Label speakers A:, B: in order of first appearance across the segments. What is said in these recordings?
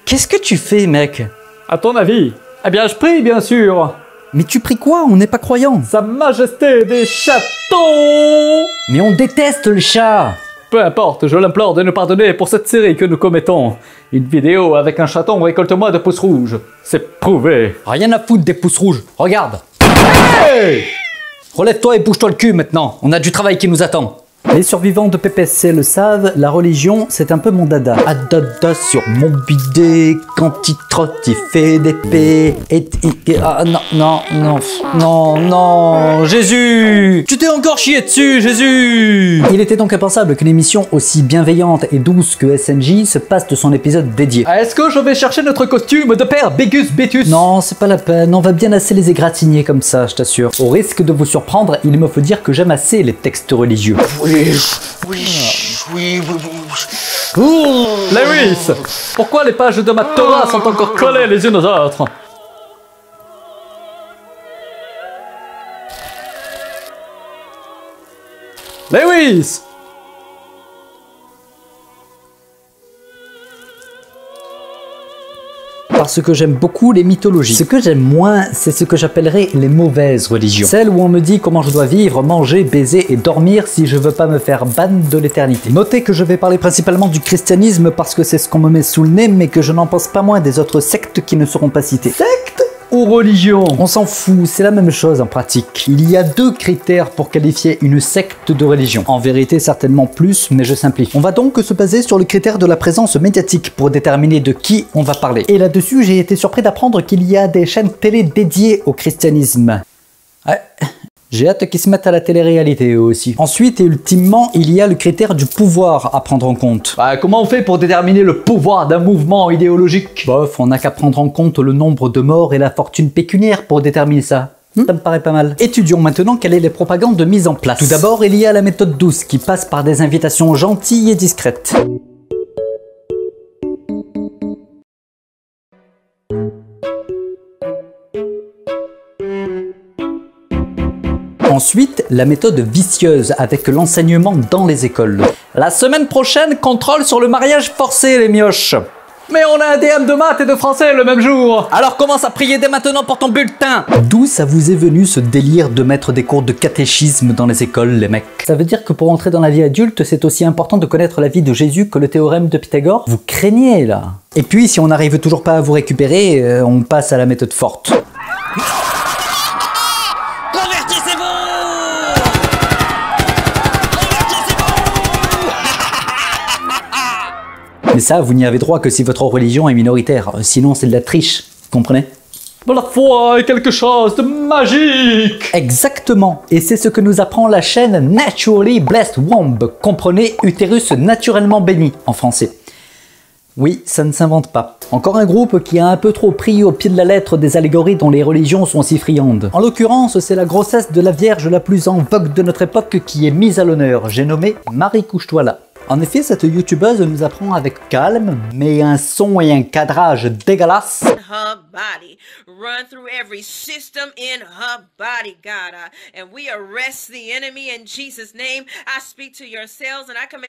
A: Qu'est-ce que tu fais, mec?
B: À ton avis? Eh bien, je prie, bien sûr.
A: Mais tu pries quoi? On n'est pas croyants.
B: Sa Majesté des chatons.
A: Mais on déteste le chat.
B: Peu importe, je l'implore de nous pardonner pour cette série que nous commettons. Une vidéo avec un chaton récolte-moi de pouces rouges. C'est prouvé.
A: Rien à foutre des pouces rouges. Regarde.
B: Hey!
A: Relève-toi et bouge-toi le cul maintenant. On a du travail qui nous attend. Les survivants de PPSC le savent, la religion, c'est un peu mon dada. Adada sur mon bidet, quand il trotte, il fait des paix. Ah non, Jésus! Tu t'es encore chié dessus, Jésus! Il était donc impensable qu'une émission aussi bienveillante et douce que SNJ se passe de son épisode dédié.
B: Est-ce que je vais chercher notre costume de père Bégus Bétus?
A: Non, c'est pas la peine, on va bien assez les égratigner comme ça, je t'assure. Au risque de vous surprendre, il me faut dire que j'aime assez les textes religieux.
B: Oui. Lewis, pourquoi les pages de ma Torah sont encore collées les unes aux autres? Lewis!
A: Parce que j'aime beaucoup les mythologies. Ce que j'aime moins, c'est ce que j'appellerais les mauvaises religions. Celles où on me dit comment je dois vivre, manger, baiser et dormir si je veux pas me faire ban de l'éternité. Notez que je vais parler principalement du christianisme parce que c'est ce qu'on me met sous le nez, mais que je n'en pense pas moins des autres sectes qui ne seront pas citées. Sectes ou religion? On s'en fout, c'est la même chose en pratique. Il y a deux critères pour qualifier une secte de religion. En vérité, certainement plus, mais je simplifie. On va donc se baser sur le critère de la présence médiatique pour déterminer de qui on va parler. Et là-dessus, j'ai été surpris d'apprendre qu'il y a des chaînes télé dédiées au christianisme. Ouais. J'ai hâte qu'ils se mettent à la télé-réalité eux aussi. Ensuite et ultimement, il y a le critère du pouvoir à prendre en compte.
B: Comment on fait pour déterminer le pouvoir d'un mouvement idéologique?
A: Bof, on n'a qu'à prendre en compte le nombre de morts et la fortune pécuniaire pour déterminer ça. Ça me paraît pas mal. Étudions maintenant quelles sont les propagandes mises en place. Tout d'abord, il y a la méthode douce qui passe par des invitations gentilles et discrètes. Ensuite, la méthode vicieuse avec l'enseignement dans les écoles.
B: La semaine prochaine, contrôle sur le mariage forcé, les mioches. Mais on a un DM de maths et de français le même jour.
A: Alors commence à prier dès maintenant pour ton bulletin. D'où ça vous est venu ce délire de mettre des cours de catéchisme dans les écoles, les mecs? Ça veut dire que pour entrer dans la vie adulte, c'est aussi important de connaître la vie de Jésus que le théorème de Pythagore? Vous craignez là. Et puis, si on n'arrive toujours pas à vous récupérer, on passe à la méthode forte. Mais ça, vous n'y avez droit que si votre religion est minoritaire. Sinon, c'est de la triche. Comprenez?
B: La foi est quelque chose de magique.
A: Exactement. Et c'est ce que nous apprend la chaîne Naturally Blessed Womb. Comprenez, utérus naturellement béni en français. Oui, ça ne s'invente pas. Encore un groupe qui a un peu trop pris au pied de la lettre des allégories dont les religions sont si friandes. En l'occurrence, c'est la grossesse de la Vierge la plus en vogue de notre époque qui est mise à l'honneur. J'ai nommé Marie Couche-toi là. En effet, cette youtubeuse nous apprend avec calme, mais un son et un cadrage dégueulasse.
C: Her body, run through every system in her body, God, and we arrest the enemy in Jesus' name. I speak to your cells and I command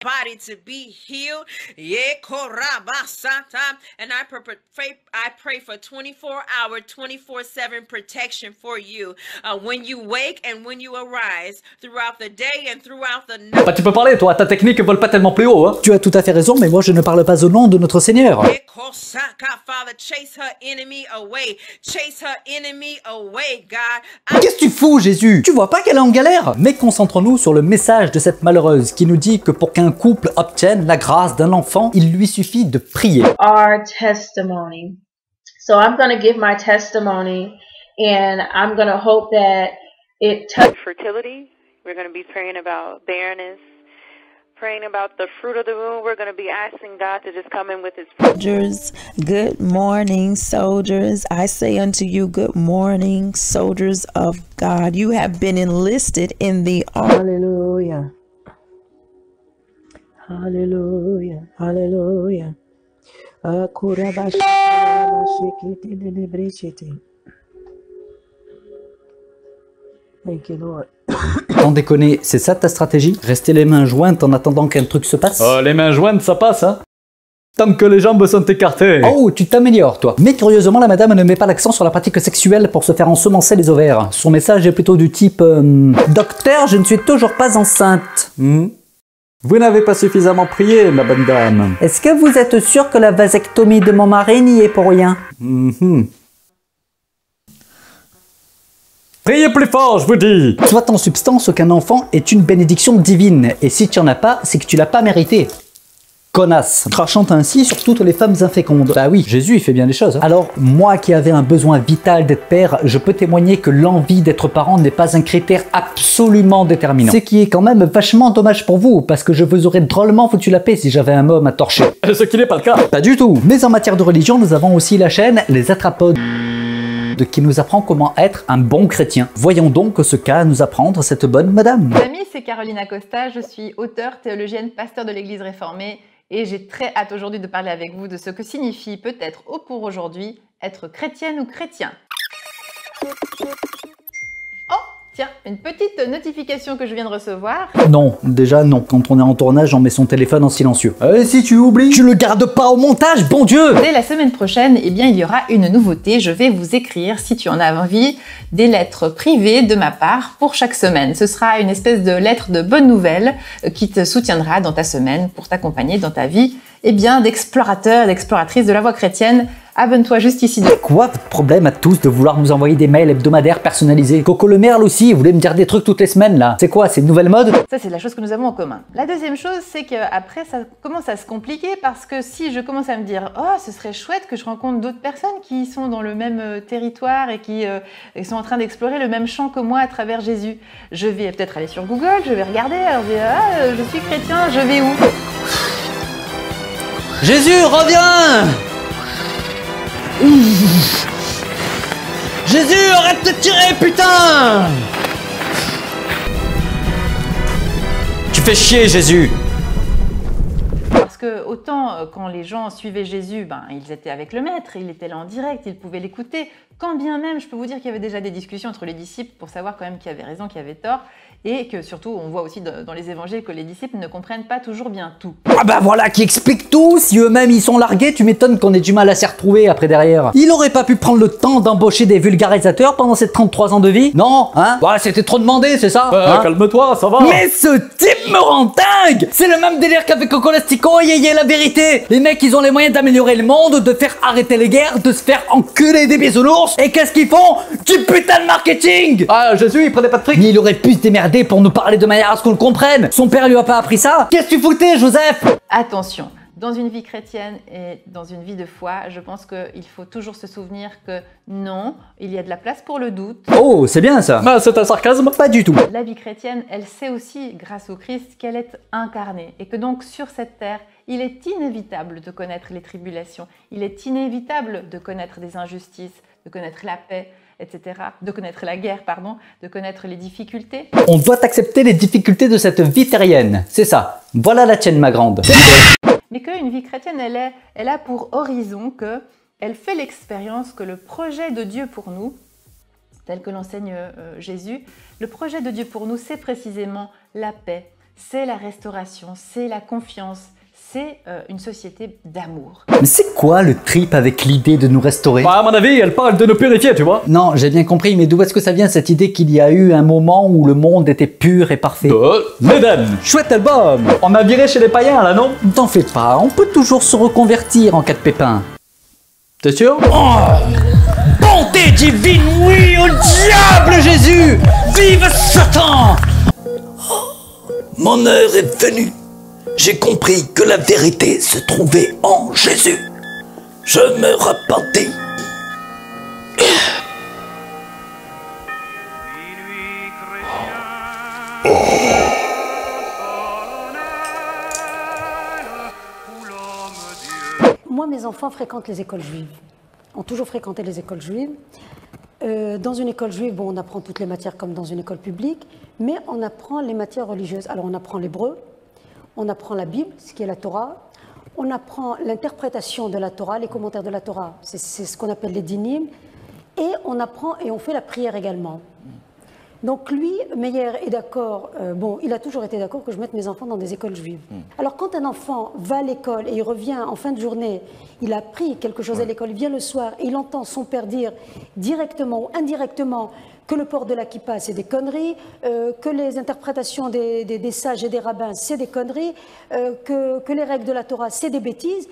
C: body to be healed. And I pray for 24-hour, 24/7 protection for you when you wake and when you arise throughout the day and throughout the night.
B: Bah tu peux parler toi, ta technique vole pas tellement plus haut hein.
A: Tu as tout à fait raison, mais moi je ne parle pas au nom de notre Seigneur.
C: Father, chase her enemy away. Chase her enemy away, God.
A: Qu'est-ce que tu fous, Jésus? Tu vois pas qu'elle est en galère? Mais concentrons-nous sur le message de cette malheureuse qui nous dit que pour qu'un couple obtienne la grâce d'un enfant, il lui suffit de prier.
D: Our testimony. So I'm going to give my testimony and I'm going to hope that it touches
E: fertility. We're going to be praying about barrenness. Praying about the fruit of the womb. We're going to be asking God to just come in with his
F: soldiers. Good morning, soldiers. I say unto you, good morning, soldiers of God. You have been enlisted in the Hallelujah. Hallelujah. Hallelujah. Thank you, Lord.
A: Sans déconner, c'est ça ta stratégie? Rester les mains jointes en attendant qu'un truc se passe?
B: Les mains jointes, ça passe, hein? Tant que les jambes sont écartées.
A: Oh, tu t'améliores, toi. Mais curieusement, la madame ne met pas l'accent sur la pratique sexuelle pour se faire ensemencer les ovaires. Son message est plutôt du type Docteur, je ne suis toujours pas enceinte.
B: Vous n'avez pas suffisamment prié, ma bonne dame.
A: Est-ce que vous êtes sûr que la vasectomie de mon mari n'y est pour rien?
B: Priez plus fort, je vous dis.
A: Soit en substance qu'un enfant est une bénédiction divine. Et si tu en as pas, c'est que tu l'as pas mérité. Connasse, crachant ainsi sur toutes les femmes infécondes. Bah oui, Jésus il fait bien les choses. Alors, moi qui avais un besoin vital d'être père, je peux témoigner que l'envie d'être parent n'est pas un critère absolument déterminant. Ce qui est quand même vachement dommage pour vous, parce que je vous aurais drôlement foutu la paix si j'avais un môme à torcher.
B: Ce qui n'est pas le cas.
A: Pas du tout. Mais en matière de religion, nous avons aussi la chaîne Les Attrapodes, qui nous apprend comment être un bon chrétien. Voyons donc ce qu'a à nous apprendre cette bonne madame.
G: Mes amis, c'est Caroline Acosta, je suis auteure, théologienne, pasteur de l'Église réformée et j'ai très hâte aujourd'hui de parler avec vous de ce que signifie peut-être ou pour aujourd'hui être chrétienne ou chrétien. Oh, tiens, une petite notification que je viens de recevoir.
A: Non, déjà non. Quand on est en tournage, on met son téléphone en silencieux. Et si tu oublies, tu le gardes pas au montage, bon Dieu!
G: Dès la semaine prochaine, eh bien, il y aura une nouveauté. Je vais vous écrire, si tu en as envie, des lettres privées de ma part pour chaque semaine. Ce sera une espèce de lettre de bonne nouvelle qui te soutiendra dans ta semaine pour t'accompagner dans ta vie, eh bien, d'explorateur, d'exploratrice de la voie chrétienne. Abonne-toi juste ici.
A: Quoi votre problème à tous de vouloir nous envoyer des mails hebdomadaires personnalisés? Coco le merle aussi, vous voulez me dire des trucs toutes les semaines là? C'est quoi, c'est une nouvelle mode?
G: Ça, c'est la chose que nous avons en commun. La deuxième chose, c'est qu'après, ça commence à se compliquer parce que si je commence à me dire « Oh, ce serait chouette que je rencontre d'autres personnes qui sont dans le même territoire et qui sont en train d'explorer le même champ que moi à travers Jésus. » Je vais peut-être aller sur Google, je vais regarder, alors je vais « Ah, je suis chrétien, je vais où ?»
A: Jésus, reviens! Jésus, arrête de tirer, putain! Tu fais chier, Jésus!
G: Parce que autant quand les gens suivaient Jésus, ben, ils étaient avec le maître, il était là en direct, ils pouvaient l'écouter. Quand bien même, je peux vous dire qu'il y avait déjà des discussions entre les disciples pour savoir quand même qui avait raison, qui avait tort. Et que surtout, on voit aussi dans les évangiles que les disciples ne comprennent pas toujours bien tout.
A: Ah bah voilà qui explique tout. Si eux-mêmes ils sont largués, tu m'étonnes qu'on ait du mal à s'y retrouver après derrière. Il aurait pas pu prendre le temps d'embaucher des vulgarisateurs pendant ces 33 ans de vie? Non, hein? Bah c'était trop demandé, c'est ça? Hein?
B: Calme-toi, ça va.
A: Mais ce type me rend dingue! C'est le même délire qu'avec Coco Lastico et Yéyé la vérité. Les mecs ils ont les moyens d'améliorer le monde, de faire arrêter les guerres, de se faire enculer des bisounours. Et qu'est-ce qu'ils font? Du putain de marketing!
B: Ah, Jésus, il prenait pas de fric.
A: Mais il aurait pu se démerder pour nous parler de manière à ce qu'on le comprenne. Son père lui a pas appris ça. Qu'est-ce que tu foutais, Joseph?
G: Attention, dans une vie chrétienne et dans une vie de foi, je pense qu'il faut toujours se souvenir que non, il y a de la place pour le doute.
A: Oh, c'est bien ça.
B: Ah, c'est un sarcasme?
A: Pas du tout.
G: La vie chrétienne, elle sait aussi, grâce au Christ, qu'elle est incarnée et que donc sur cette terre, il est inévitable de connaître les tribulations, il est inévitable de connaître des injustices, de connaître la paix, etc., de connaître la guerre, pardon, de connaître les difficultés.
A: On doit accepter les difficultés de cette vie terrienne, c'est ça. Voilà la tienne, ma grande.
G: Mais qu'une vie chrétienne, elle a pour horizon qu'elle fait l'expérience que le projet de Dieu pour nous, tel que l'enseigne Jésus, le projet de Dieu pour nous, c'est précisément la paix, c'est la restauration, c'est la confiance, c'est une société d'amour.
A: Mais c'est quoi le trip avec l'idée de nous restaurer?
B: Bah, à mon avis, elle parle de nous purifier, tu vois.
A: Non, j'ai bien compris, mais d'où est-ce que ça vient cette idée qu'il y a eu un moment où le monde était pur et parfait?
B: L'Éden.
A: Chouette album!
B: On m'a viré chez les païens, là, non?
A: T'en fais pas, on peut toujours se reconvertir en cas de pépin.
B: T'es sûr?
A: Bonté divine, oui, au diable Jésus! Vive Satan! Mon heure est venue. J'ai compris que la vérité se trouvait en Jésus. Je me repentis.
H: Moi, mes enfants fréquentent les écoles juives, ont toujours fréquenté les écoles juives. Dans une école juive, bon, on apprend toutes les matières comme dans une école publique, mais on apprend les matières religieuses. Alors on apprend l'hébreu, on apprend la Bible, ce qui est la Torah, on apprend l'interprétation de la Torah, les commentaires de la Torah, c'est ce qu'on appelle les dinim, et on apprend et on fait la prière également. Donc lui, Meyer est d'accord, bon, il a toujours été d'accord que je mette mes enfants dans des écoles juives. Alors quand un enfant va à l'école et il revient en fin de journée, il a appris quelque chose à l'école, il vient le soir et il entend son père dire directement ou indirectement que le port de la kippa c'est des conneries, que les interprétations des sages et des rabbins c'est des conneries, que les règles de la Torah c'est des bêtises.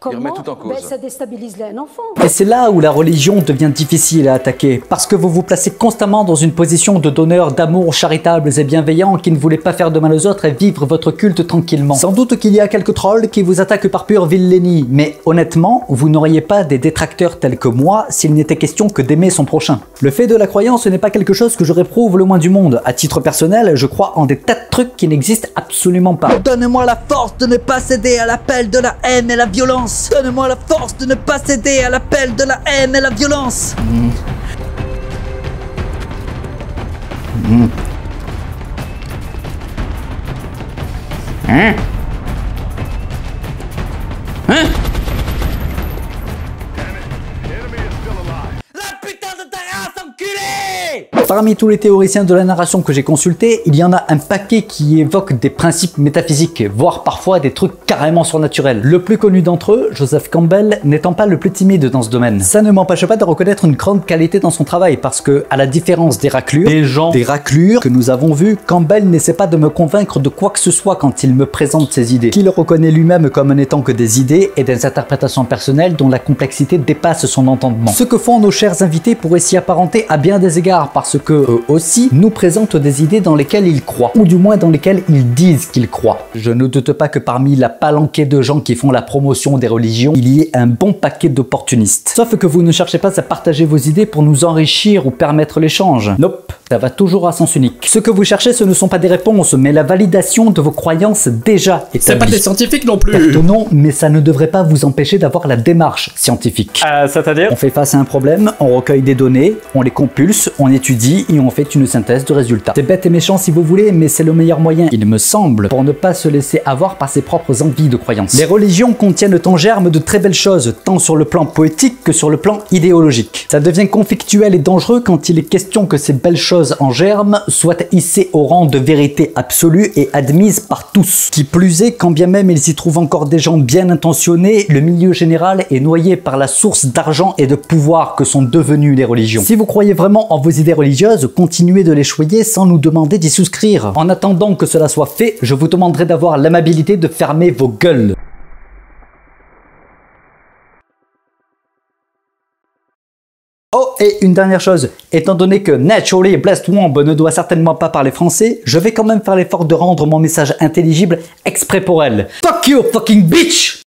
H: Comment ça déstabilise un enfant.
A: Et c'est là où la religion devient difficile à attaquer, parce que vous vous placez constamment dans une position de donneur d'amour charitables et bienveillants qui ne voulait pas faire de mal aux autres et vivre votre culte tranquillement. Sans doute qu'il y a quelques trolls qui vous attaquent par pure vilainie, mais honnêtement, vous n'auriez pas des détracteurs tels que moi s'il n'était question que d'aimer son prochain. Le fait de la croyance n'est pas quelque chose que je réprouve le moins du monde. À titre personnel, je crois en des tas de trucs qui n'existent absolument pas. Donne-moi la force de ne pas céder à l'appel de la haine et la violence. Donne-moi la force de ne pas céder à l'appel de la haine et la violence. Parmi tous les théoriciens de la narration que j'ai consultés, il y en a un paquet qui évoquent des principes métaphysiques, voire parfois des trucs carrément surnaturels. Le plus connu d'entre eux, Joseph Campbell, n'étant pas le plus timide dans ce domaine. Ça ne m'empêche pas de reconnaître une grande qualité dans son travail, parce que, à la différence des raclures que nous avons vues, Campbell n'essaie pas de me convaincre de quoi que ce soit quand il me présente ses idées, qu'il reconnaît lui-même comme n'étant que des idées et des interprétations personnelles dont la complexité dépasse son entendement. Ce que font nos chers invités pourrait s'y apparenter à bien des égards, parce que eux aussi nous présentent des idées dans lesquelles ils croient, ou du moins dans lesquelles ils disent qu'ils croient. Je ne doute pas que parmi la palanquée de gens qui font la promotion des religions, il y ait un bon paquet d'opportunistes. Sauf que vous ne cherchez pas à partager vos idées pour nous enrichir ou permettre l'échange. Nope, ça va toujours à sens unique. Ce que vous cherchez, ce ne sont pas des réponses, mais la validation de vos croyances déjà établies.
B: C'est pas des scientifiques non plus.
A: Non, mais ça ne devrait pas vous empêcher d'avoir la démarche scientifique.
B: C'est-à-dire ?
A: On fait face à un problème, on recueille des données, on les compulse, on étudie et on fait une synthèse de résultats. C'est bête et méchant si vous voulez, mais c'est le meilleur moyen, il me semble, pour ne pas se laisser avoir par ses propres envies de croyances. Les religions contiennent en germe de très belles choses, tant sur le plan poétique que sur le plan idéologique. Ça devient conflictuel et dangereux quand il est question que ces belles choses en germe soient hissées au rang de vérité absolue et admises par tous. Qui plus est, quand bien même il s'y trouve encore des gens bien intentionnés, le milieu général est noyé par la source d'argent et de pouvoir que sont devenues les religions. Si vous croyez vraiment en vos idées religieuses, continuez de les choyer sans nous demander d'y souscrire. En attendant que cela soit fait, je vous demanderai d'avoir l'amabilité de fermer vos gueules. Oh, et une dernière chose, étant donné que Naturally Blessed Womb ne doit certainement pas parler français, je vais quand même faire l'effort de rendre mon message intelligible exprès pour elle. Fuck you, fucking bitch!